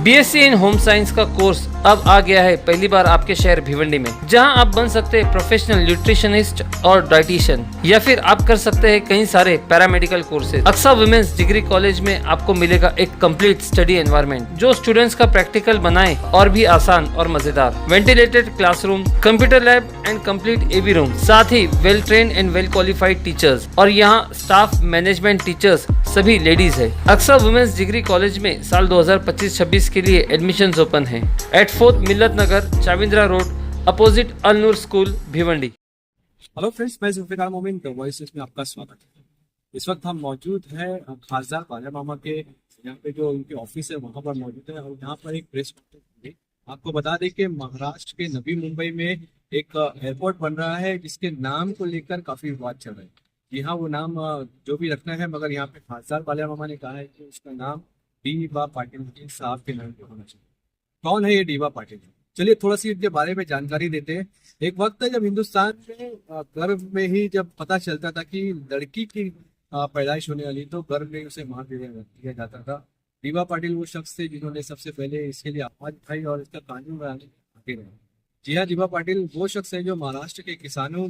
BSc in home science का course अब आ गया है पहली बार आपके शहर भिवंडी में, जहां आप बन सकते हैं प्रोफेशनल न्यूट्रिशनिस्ट और डाइटिशियन, या फिर आप कर सकते हैं कई सारे paramedical courses. Aqsa women's degree college में आपको मिलेगा एक कंप्लीट स्टडी एनवायरनमेंट जो स्टूडेंट्स का प्रैक्टिकल बनाए और भी आसान और मजेदार। Ventilated classroom, computer lab and complete AV room, साथ ही well train and well qualified teachers, और यहाँ स्टाफ मैनेजमेंट टीचर्स सभी लेडीज है। अक्सा वुमेन्स डिग्री कॉलेज में साल 2025-26 के लिए एडमिशन्स ओपन है एट 4th मिल्लत नगर, चाविंद्रा रोड, अपोजिट अल नूर स्कूल, भिवंडी। हेलो फ्रेंड्स, मैं जुल्फिकार मोमिन द वॉइसेस में आपका स्वागत है। इस वक्त हम मौजूद हैं खासदार बाला मामा के यहाँ पे जो उनके ऑफिस है वहाँ पर मौजूद है, और यहाँ पर एक प्रेस कॉन्फ्रेंस हुई। आपको बता दें कि महाराष्ट्र के नवी मुंबई में एक एयरपोर्ट बन रहा है जिसके नाम को लेकर काफी विवाद चल रहा है। जी हाँ, वो नाम जो भी रखना है, मगर यहाँ पे खासदार बाला मामा ने कहा है कि उसका नाम डी.वाय. पाटिल साहब के नाम पे होना चाहिए। कौन है ये डी.वाय. पाटिल? चलिए थोड़ा सी इनके बारे में जानकारी देते हैं। एक वक्त है जब हिंदुस्तान में गर्भ में ही जब पता चलता था कि लड़की की पैदाइश होने वाली, तो गर्भ में उसे मार दिया जाता था। डी.वाय. पाटिल वो शख्स थे जिन्होंने सबसे पहले इसके लिए आवाज उठाई और इसका कानून बनाने आगे रहे। जी हाँ, डी.वाय. पाटिल वो शख्स है जो महाराष्ट्र के किसानों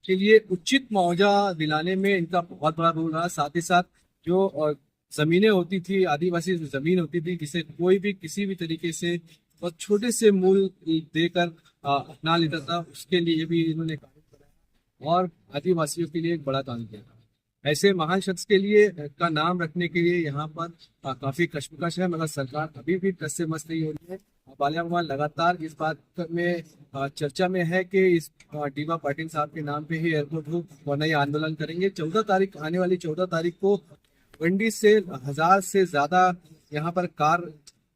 के लिए उचित मुआवजा दिलाने में इनका बहुत बड़ा रोल रहा। साथ ही साथ जो जमीनें होती थी, आदिवासी जमीन होती थी, जिसे कोई भी किसी भी तरीके से और छोटे से मूल देकर अपना लेता था, उसके लिए भी इन्होंने कानून बनाया और आदिवासियों के लिए एक बड़ा काम किया था। ऐसे महान शख्स के लिए का नाम रखने के लिए यहाँ पर काफी कश्मकश है, मगर सरकार अभी भी टस से मस नहीं हो रही है। बाला मामा लगातार इस बात में चर्चा में है कि इस डी.वाय. पाटिल साहब के नाम पे ही एयरपोर्ट हो, वरना ये आंदोलन करेंगे। 14 तारीख, आने वाली 14 तारीख को भिवंडी से 1000 से ज्यादा यहाँ पर कार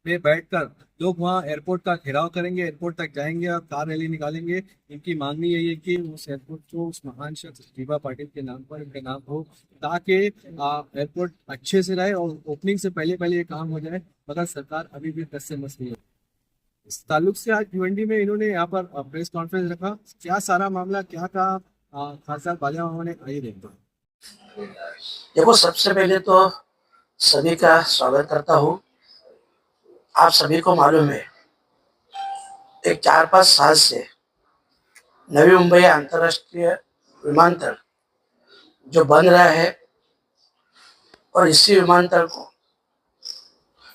में बैठकर लोग वहाँ एयरपोर्ट का घेराव करेंगे, एयरपोर्ट तक जाएंगे और कार रैली निकालेंगे। इनकी मांगनी यही है कि उस एयरपोर्ट को उस महान शख्स डी.वाय. पाटिल के नाम पर इनका नाम हो, ताकि एयरपोर्ट अच्छे से रहे और ओपनिंग से पहले पहले ये काम हो जाए, मगर सरकार अभी भी टस से मस नहीं है। इस ताल्लुक से आज भिवंडी में इन्होंने यहाँ पर प्रेस कॉन्फ्रेंस रखा। क्या सारा मामला क्या कहा खासदार बाला मामा ने, आइए देखते हैं। देखो, सबसे पहले तो सभी का स्वागत करता हूँ। आप सभी को मालूम है, एक 4-5 साल से नवी मुंबई अंतर्राष्ट्रीय विमानतल जो बन रहा है, और इसी विमानतल को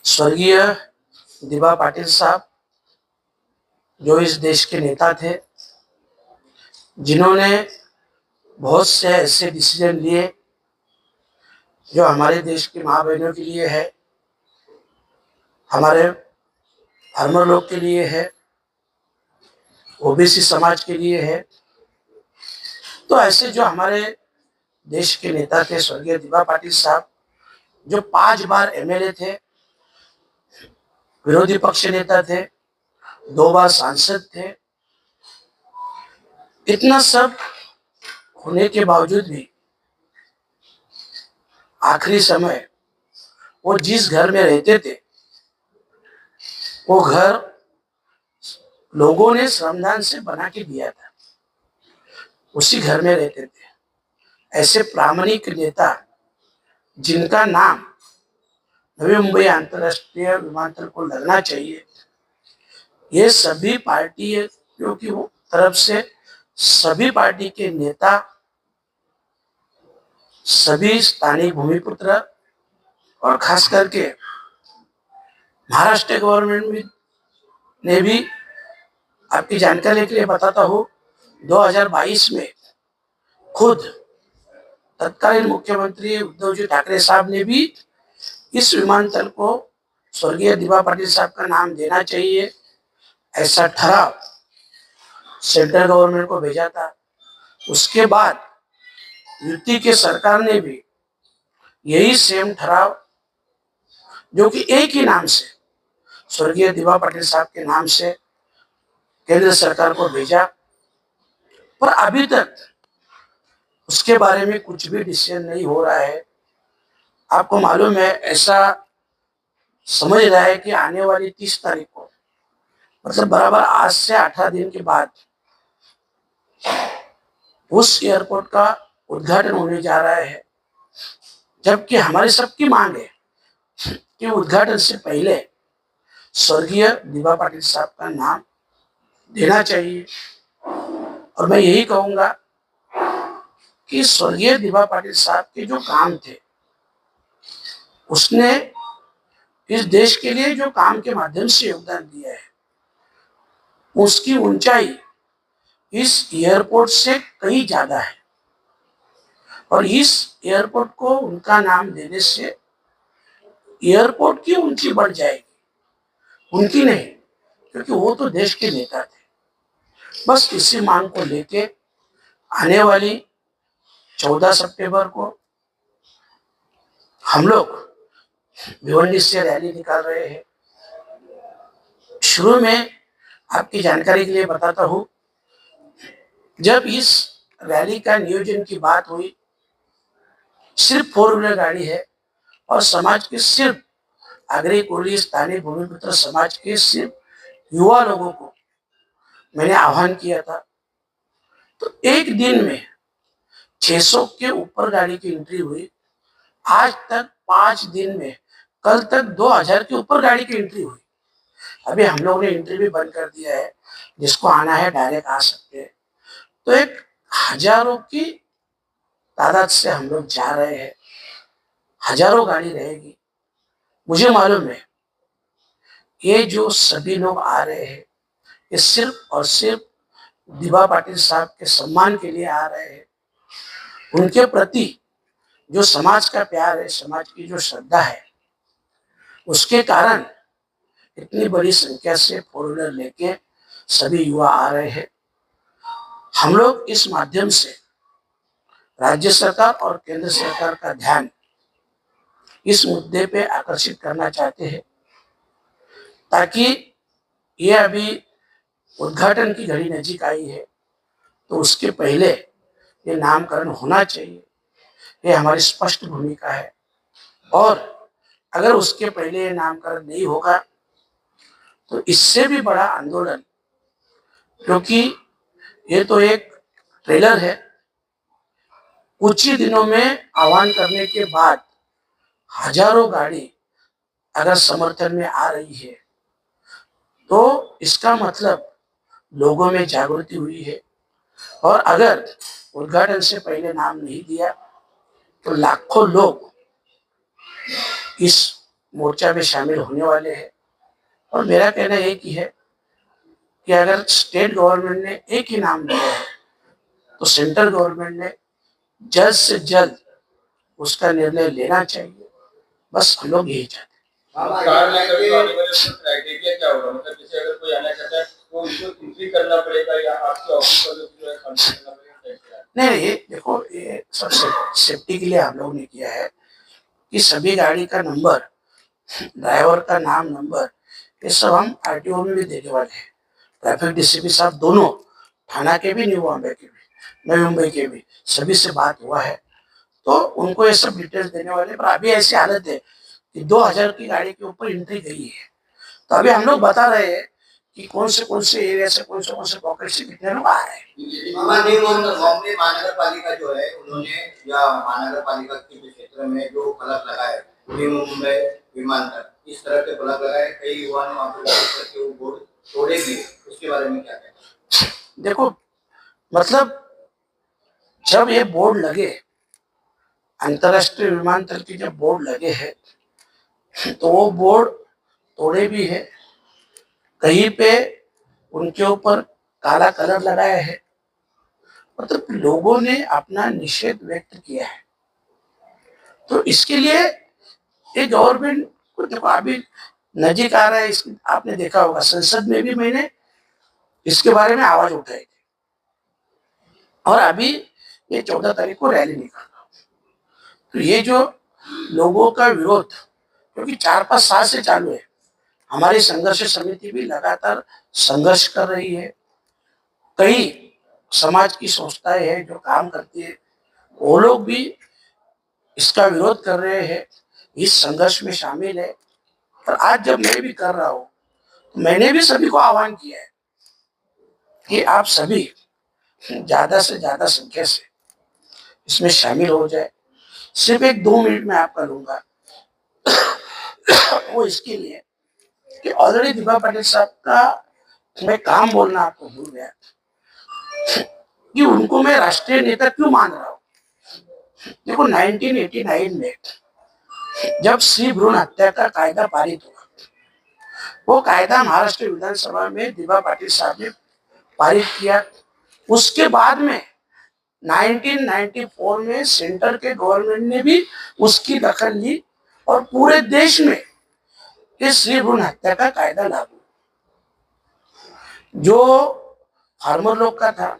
स्वर्गीय डी.वाय. पाटिल साहब, जो इस देश के नेता थे, जिन्होंने बहुत से ऐसे डिसीजन लिए जो हमारे देश की माँ बहनों के लिए है, हमारे फार्मर लोग के लिए है, ओबीसी समाज के लिए है। तो ऐसे जो हमारे देश के नेता थे स्वर्गीय डी.वाय. पाटिल साहब, जो 5 बार एमएलए थे, विरोधी पक्ष नेता थे, 2 बार सांसद थे, इतना सब होने के बावजूद भी आखिरी समय वो जिस घर में रहते थे, वो घर लोगों ने श्रमदान से बना के दिया था, उसी घर में रहते थे। ऐसे प्रामाणिक नेता जिनका नाम नवी मुंबई अंतर्राष्ट्रीय विमानतल को लगना चाहिए, ये सभी पार्टियों की तरफ से सभी पार्टी के नेता, सभी स्थानीय भूमिपुत्र और खास करके महाराष्ट्र गवर्नमेंट ने भी, आपकी जानकारी के लिए बताता हूँ, 2022 में खुद तत्कालीन मुख्यमंत्री उद्धव जी ठाकरे साहब ने भी इस विमानतल को स्वर्गीय डी.वाय. पाटिल साहब का नाम देना चाहिए, ऐसा ठराव सेंट्रल गवर्नमेंट को भेजा था। उसके बाद यूपी के सरकार ने भी यही सेम ठराव, जो कि एक ही नाम से स्वर्गीय डी.वाय. पाटिल साहब के नाम से केंद्र सरकार को भेजा, पर अभी तक उसके बारे में कुछ भी डिसीजन नहीं हो रहा है। आपको मालूम है, ऐसा समझ रहा है कि आने वाली 30 तारीख को, मतलब बराबर आज से 18 दिन के बाद, उस एयरपोर्ट का उद्घाटन होने जा रहा है, जबकि हमारी सबकी मांग है कि उद्घाटन से पहले स्वर्गीय दिवा पाटिल साहब का नाम देना चाहिए। और मैं यही कहूंगा कि स्वर्गीय दिवा पाटिल साहब के जो काम थे, उसने इस देश के लिए जो काम के माध्यम से योगदान दिया है, उसकी ऊंचाई इस एयरपोर्ट से कहीं ज्यादा है। और इस एयरपोर्ट को उनका नाम देने से एयरपोर्ट की ऊंची बढ़ जाएगी, उनकी नहीं, क्योंकि वो तो देश के नेता थे। बस इसी मांग को लेके आने वाली 14 सितंबर को हम लोग भिवंडी से रैली निकाल रहे हैं। शुरू में आपकी जानकारी के लिए बताता हूं, जब इस रैली का नियोजन की बात हुई, सिर्फ 4 व्हीलर गाड़ी है और समाज के सिर्फ आगरी कोली स्थानीय भूमिपुत्र समाज के सिर्फ युवा लोगों को मैंने आह्वान किया था। तो एक दिन में 600 के ऊपर गाड़ी की एंट्री हुई। आज तक 5 दिन में, कल तक 2000 के ऊपर गाड़ी की एंट्री हुई। अभी हम लोगों ने एंट्री भी बंद कर दिया है, जिसको आना है डायरेक्ट आ सकते हैं। तो एक हजारों की तादाद से हम लोग जा रहे हैं, हजारों गाड़ी रहेगी। मुझे मालूम है ये जो सभी लोग आ रहे हैं, ये सिर्फ और सिर्फ दिवा पाटिल साहब के सम्मान के लिए आ रहे हैं। उनके प्रति जो समाज का प्यार है, समाज की जो श्रद्धा है, उसके कारण इतनी बड़ी संख्या से 4 व्हीलर लेके सभी युवा आ रहे हैं। हम लोग इस माध्यम से राज्य सरकार और केंद्र सरकार का ध्यान इस मुद्दे पे आकर्षित करना चाहते हैं, ताकि ये अभी उद्घाटन की घड़ी नजीक आई है, तो उसके पहले ये नामकरण होना चाहिए। ये हमारी स्पष्ट भूमिका है। और अगर उसके पहले ये नामकरण नहीं होगा तो इससे भी बड़ा आंदोलन, क्योंकि ये तो एक ट्रेलर है, कुछ ही दिनों में आह्वान करने के बाद हजारों गाड़ी अगर समर्थन में आ रही है, तो इसका मतलब लोगों में जागृति हुई है। और अगर उद्घाटन से पहले नाम नहीं दिया तो लाखों लोग इस मोर्चा में शामिल होने वाले हैं। और मेरा कहना एक ही है कि अगर स्टेट गवर्नमेंट ने एक ही नाम दिया है, तो सेंट्रल गवर्नमेंट ने जल्द से जल्द उसका निर्णय लेना चाहिए। बस हम लोग यही चाहते हैं। कार लेकर के आने वाले क्राइटेरिया क्या होगा? मतलब जैसे अगर कोई आना चाहता है तो उसको एंट्री करना पड़ेगा या आपके ऑफिस पर जो है कंप्लीट करना पड़ेगा? नहीं, ये देखो, ये सब सेफ्टी के लिए हम लोग ने किया है कि सभी गाड़ी का नंबर, ड्राइवर का नाम, नंबर, ये सब हम आरटीओ में भी देने वाले हैं। ट्रैफिक डीसीपी साहब दोनों, थाना के भी, न्यू बॉम्बे के भी, नवी मुंबई के भी, सभी से बात हुआ है, तो उनको ये सब डिटेल्स देने वाले। पर अभी ऐसी हालत है कि 2000 की गाड़ी के ऊपर एंट्री गई है। तो अभी हम लोग बता रहे हैं कि कौन से एरिया से, कौन से पॉकेट से कितने लोग आ रहे हैं। बॉम्बे महानगर पालिका जो है, उन्होंने या महानगर पालिका के क्षेत्र में जो फलक लगाए, न्यू मुंबई विमानतल, इस तरह के फलक लगाए, कई युवा ने वहाँ पर वो बोर्ड तोड़े भी। उसके बारे में क्या कहना है? देखो, मतलब जब ये बोर्ड लगे, अंतरराष्ट्रीय विमानतल के जब बोर्ड लगे हैं, तो वो बोर्ड तोड़े भी है, कहीं पे उनके ऊपर काला कलर लगाया है। मतलब लोगों ने अपना निषेध व्यक्त किया है। तो इसके लिए ये गवर्नमेंट को, देखो अभी नजीक आ रहा है, आपने देखा होगा संसद में भी मैंने इसके बारे में आवाज उठाई थी। और अभी ये 14 तारीख को रैली निकाल रहा हूं। तो ये जो लोगों का विरोध, क्योंकि 4-5 साल से चालू है, हमारी संघर्ष समिति भी लगातार संघर्ष कर रही है। कई समाज की संस्थाएं हैं जो काम करती है, वो लोग भी इसका विरोध कर रहे हैं, इस संघर्ष में शामिल है। और आज जब मैं भी कर रहा हूं, तो मैंने भी सभी को आह्वान किया है कि आप सभी ज्यादा से ज्यादा संख्या से इसमें शामिल हो जाए। सिर्फ 1-2 मिनट में आपका लूंगा। वो इसके लिए कि ऑलरेडी दिभा पाटिल साहब का मैं काम बोलना आपको भूल गया कि उनको मैं राष्ट्रीय नेता क्यों मान रहा हूं। देखो 1989 में जब श्री भ्रूण हत्या का कायदा पारित हुआ, वो कायदा महाराष्ट्र विधानसभा में दिभा पाटिल साहब ने पारित किया। उसके बाद में 1994 में सेंटर के गवर्नमेंट ने भी उसकी दखल ली और पूरे देश में इस श्री भ्रूण हत्या का कायदा लागू। जो फार्मर लोग का था,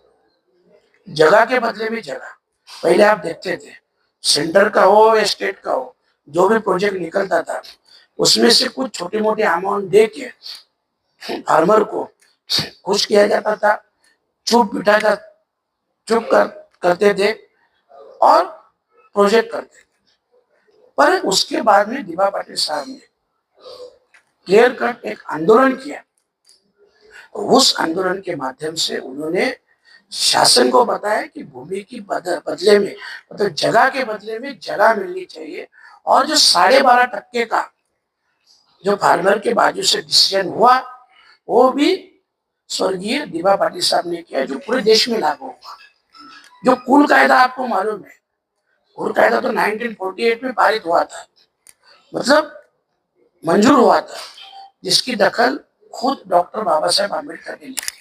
जगह के बदले में जगह, पहले आप देखते थे सेंटर का हो या स्टेट का हो, जो भी प्रोजेक्ट निकलता था उसमें से कुछ छोटी मोटी अमाउंट दे के फार्मर को खुश किया जाता था, चुप करते थे और प्रोजेक्ट करते थे। पर उसके बाद में दिभा पाटिल साहब ने क्लियर कट एक आंदोलन किया। उस आंदोलन के माध्यम से उन्होंने शासन को बताया कि भूमि की बदले में, मतलब जगह के बदले में जगह मिलनी चाहिए। और जो 12.5% का जो फार्मर के बाजू से डिसीजन हुआ, वो भी स्वर्गीय दिभा पाटिल साहब ने किया, जो पूरे देश में लागू हुआ। जो कुल कायदा आपको मालूम है, कुल कायदा तो 1948 में पारित हुआ था, मतलब मंजूर हुआ था, जिसकी दखल खुद डॉक्टर बाबा साहेब आम्बेडकर ने ली थी।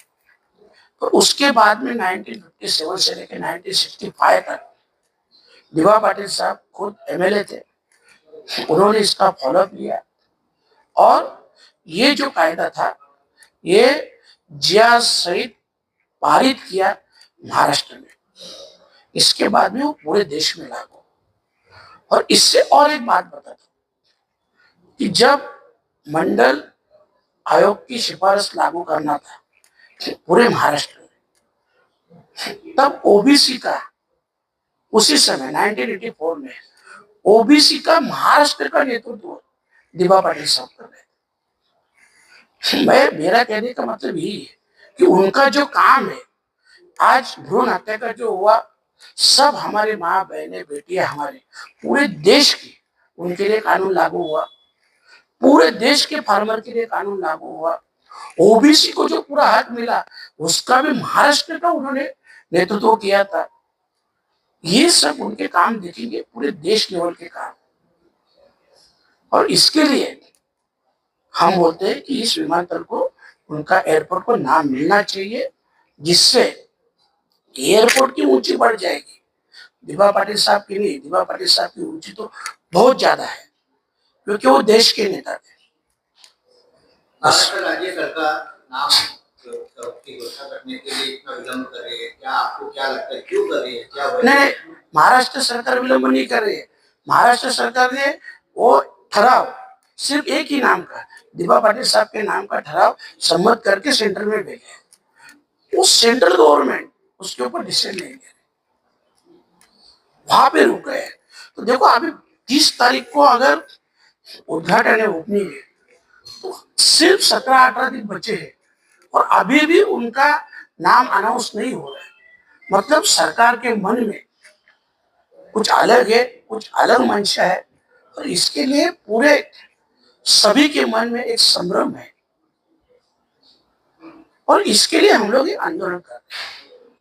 तो उसके बाद में 1957 से लेकर 1965 तक दिभा पाटिल साहब खुद एमएलए थे, उन्होंने इसका फॉलोअप लिया और ये जो कायदा था ये जिया सहित पारित किया महाराष्ट्र में। इसके बाद में वो पूरे देश में लागू। और इससे और एक बात बता दूं कि जब मंडल आयोग की सिफारिश लागू करना था पूरे महाराष्ट्र में, तब ओबीसी का उसी समय 1984 में ओबीसी का महाराष्ट्र का नेतृत्व दिभा पाटिल साहब कर रहे थे। मेरा कहने का मतलब यही है कि उनका जो काम है, आज भ्रूण हत्या का जो हुआ, सब हमारे माँ बहनें बेटियां हमारे पूरे देश की, उनके लिए कानून लागू हुआ। पूरे देश के फार्मर के लिए कानून लागू हुआ। ओबीसी को जो पूरा हक मिला, उसका भी महाराष्ट्र का उन्होंने नेतृत्व किया था। ये सब उनके काम देखेंगे, पूरे देश लेवल के काम। और इसके लिए हम बोलते हैं कि इस विमानतल को, उनका एयरपोर्ट को नाम मिलना चाहिए, जिससे एयरपोर्ट की ऊंची बढ़ जाएगी। दिभा पाटिल साहब की नहीं, दिभा पाटिल साहब की ऊंची तो बहुत ज्यादा है, क्योंकि वो देश के नेता थे। महाराष्ट्र राज्य सरकार नाम की घोषणा करने के लिए इतना विलंब कर रही है, क्या आपको क्या लगता है, क्यों कर रही है, क्या वजह है? नहीं, महाराष्ट्र सरकार विलंब नहीं कर रही है। महाराष्ट्र सरकार ने वो ठहराव सिर्फ एक ही नाम का, दिभा पाटिल साहब के नाम का ठहराव सम्मत करके सेंटर में भेजा। वो सेंट्रल गवर्नमेंट उसके ऊपर डिसीजन नहीं ले रही, वहां पे रुक गए। तो देखो अभी 30 तारीख को अगर उद्घाटन है, ओपनिंग है, तो सिर्फ 17-18 दिन बचे हैं और अभी भी उनका नाम अनाउंस नहीं हो रहा है। मतलब सरकार के मन में कुछ अलग है, कुछ अलग मंशा है, और इसके लिए पूरे सभी के मन में एक संभ्रम है, और इसके लिए हम लोग ये आंदोलन कर रहे हैं।